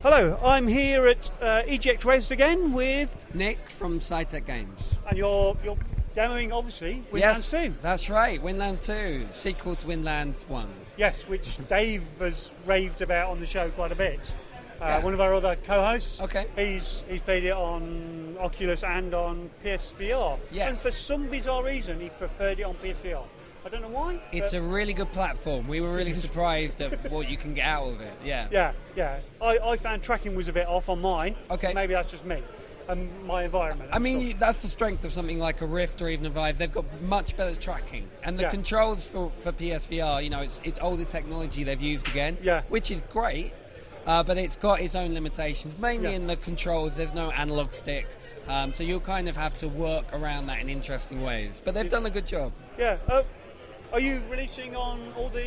Hello, I'm here at Eject Rezzed again with Nick from Psytec Games. and you're demoing obviously Windlands 2. That's right, Windlands 2, sequel to Windlands 1. Yes, which Dave has raved about on the show quite a bit. Yeah. One of our other co-hosts. Okay. He's played it on Oculus and on PSVR. Yes. And for some bizarre reason, he preferred it on PSVR. I don't know why. It's a really good platform. We were really surprised at what you can get out of it. Yeah. Yeah. I found tracking was a bit off on mine. Okay. Maybe that's just me and my environment. I and mean, stuff. that's the strength of something like a Rift or even a Vive. They've got much better tracking. And the Yeah. controls for PSVR, you know, it's older technology they've used again, Yeah. which is great, but it's got its own limitations, mainly Yeah. in the controls. There's no analog stick, so you'll kind of have to work around that in interesting ways. But they've done a good job. Yeah. Are you releasing on all the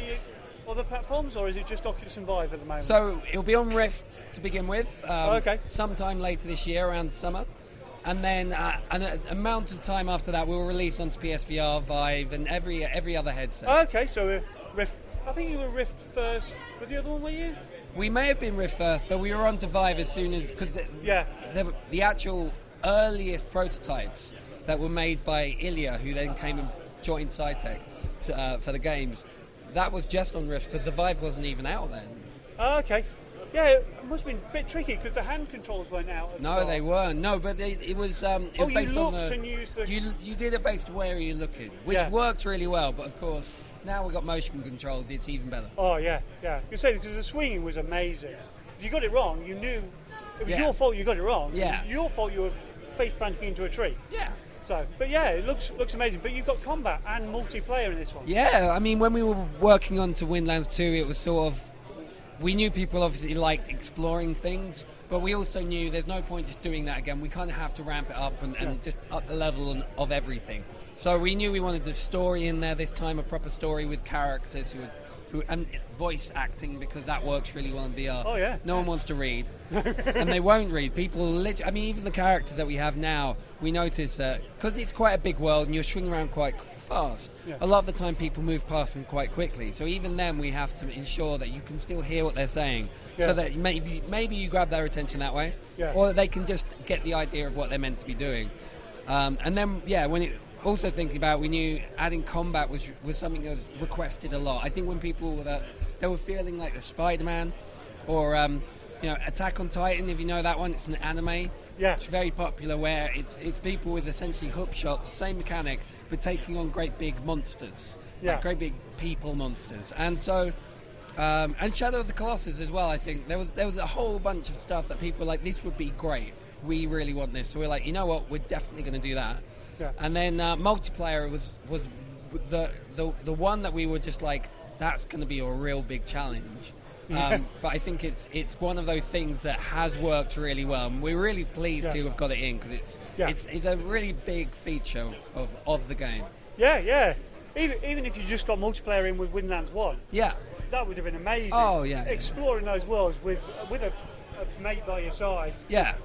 other platforms, or is it just Oculus and Vive at the moment? So it'll be on Rift to begin with, okay. sometime later this year, around summer. And then an amount of time after that, we'll release onto PSVR, Vive, and every other headset. Okay, so Rift. I think you were Rift first with the other one, were you? We may have been Rift first, but we were onto Vive as soon as... Because Yeah. the actual earliest prototypes that were made by Ilya, who then came and joined Psytec for the games, that was just on Rift, because the Vive wasn't even out then. Okay. Yeah, it must have been a bit tricky because the hand controls weren't out. At No, start. they weren't. No, but it was you based on looked the... and used the. You did it based on where you're looking, which Yeah. worked really well. But of course, now we've got motion controls. It's even better. Oh yeah. You say because the swinging was amazing. If you got it wrong, you knew it was Yeah. your fault. You got it wrong. Yeah. Your fault. You were face planting into a tree. Yeah. So, but yeah, it looks amazing. But you've got combat and multiplayer in this one. Yeah. I mean, when we were working on to Windlands 2, it was sort of... We knew people obviously liked exploring things, but we also knew there's no point just doing that again. We kind of have to ramp it up and just up the level of everything. So we knew we wanted the story in there this time, a proper story with characters who and voice acting, because that works really well in VR. Oh, yeah. No one wants to read, and they won't read. People I mean, even the characters that we have now, we notice that because it's quite a big world and you're swinging around quite fast, Yeah. a lot of the time people move past them quite quickly. So even then we have to ensure that you can still hear what they're saying, Yeah. so that maybe you grab their attention that way, Yeah. or that they can just get the idea of what they're meant to be doing. And then, when it... Also thinking about, we knew adding combat was something that was requested a lot. I think when people they were feeling like the Spider-Man, or Attack on Titan, if you know that one, it's an anime. Yeah. It's very popular, where it's people with essentially hook shots, same mechanic, but taking on great big monsters, Yeah. like great big people monsters. And so, and Shadow of the Colossus as well. I think there was a whole bunch of stuff that people were like, this would be great. We really want this. So we're like, you know what, we're definitely going to do that. Yeah. And then multiplayer was the one that we were just like, that's going to be a real big challenge. But I think it's one of those things that has worked really well, and we're really pleased to have got it in, because it's a really big feature of the game. Yeah. Even if you just got multiplayer in with Windlands 1, Yeah. that would have been amazing. Oh, yeah. Exploring those worlds with a mate by your side. Yeah.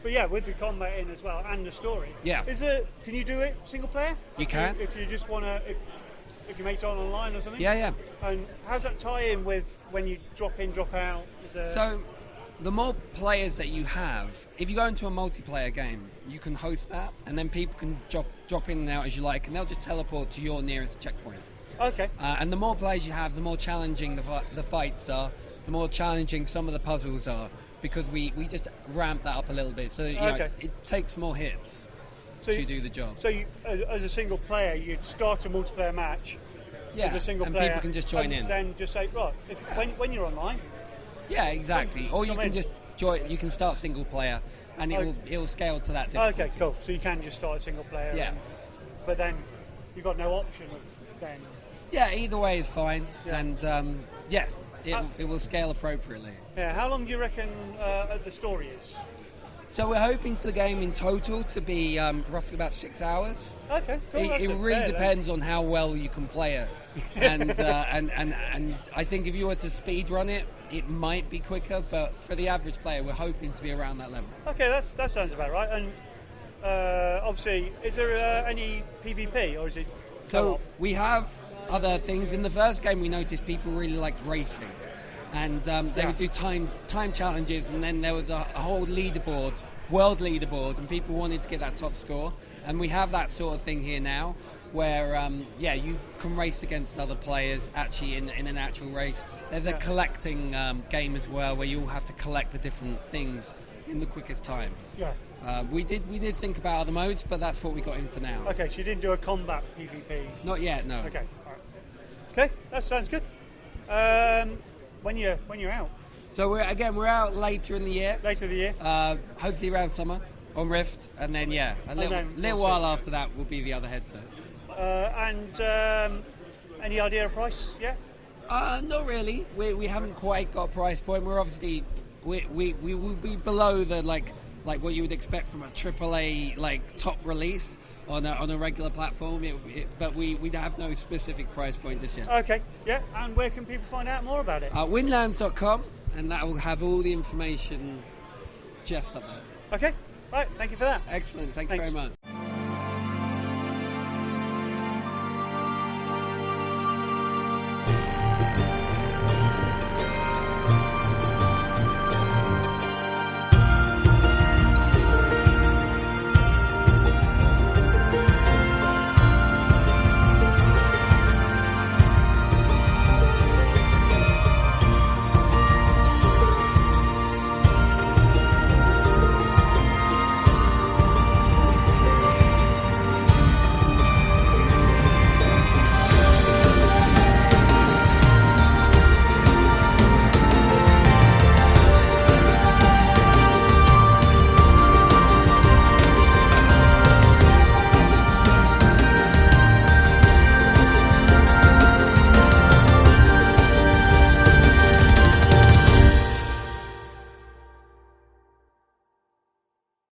But yeah, with the combat in as well and the story. Yeah. Can you do it single player? You can. If you just want to, if your mate's on online or something. Yeah. And how's that tie in with when you drop in, drop out? So, the more players that you have, if you go into a multiplayer game, you can host that, and then people can drop in and out as you like, and they'll just teleport to your nearest checkpoint. Okay. And the more players you have, the more challenging the fights are, the more challenging some of the puzzles are, because we just ramp that up a little bit. So it takes more hits to do the job. So you, as a single player, you'd start a multiplayer match as a single and player. People can just join and in. Then just say, right, when you're online. Yeah, exactly. Or you can just join. You can start single player, and it'll scale to that difficulty. Okay, cool. So you can just start a single player. Yeah. But then you've got no option of then. Yeah, either way is fine, Yeah. and it will scale appropriately. Yeah. How long do you reckon the story is? So we're hoping for the game in total to be roughly about 6 hours. Okay, cool. It really depends on how well you can play it, and I think if you were to speed run it, it might be quicker. But for the average player, we're hoping to be around that level. Okay, that sounds about right. And obviously, is there any PvP or is it? So we have other things. In the first game, we noticed people really liked racing. and they would do time challenges, and then there was a whole leaderboard, world leaderboard, and people wanted to get that top score. And we have that sort of thing here now, where you can race against other players actually in an actual race. There's a collecting game as well, where you all have to collect the different things in the quickest time. Yeah. We did think about other modes, but that's what we got in for now. Okay, so you didn't do a combat PvP? Not yet, no. Okay, all right. Okay, that sounds good. When you're out? So we're out later in the year. Later in the year. Hopefully around summer on Rift, and then a little while after that will be the other headset. And any idea of price yet? Not really. We haven't quite got a price point. We're obviously we will be below the like what you would expect from a AAA like top release on a regular platform. But we have no specific price point just yet. Okay, yeah. And where can people find out more about it? Windlands.com, and that will have all the information just up there. Okay, right. Thank you for that. Excellent. Thank you very much.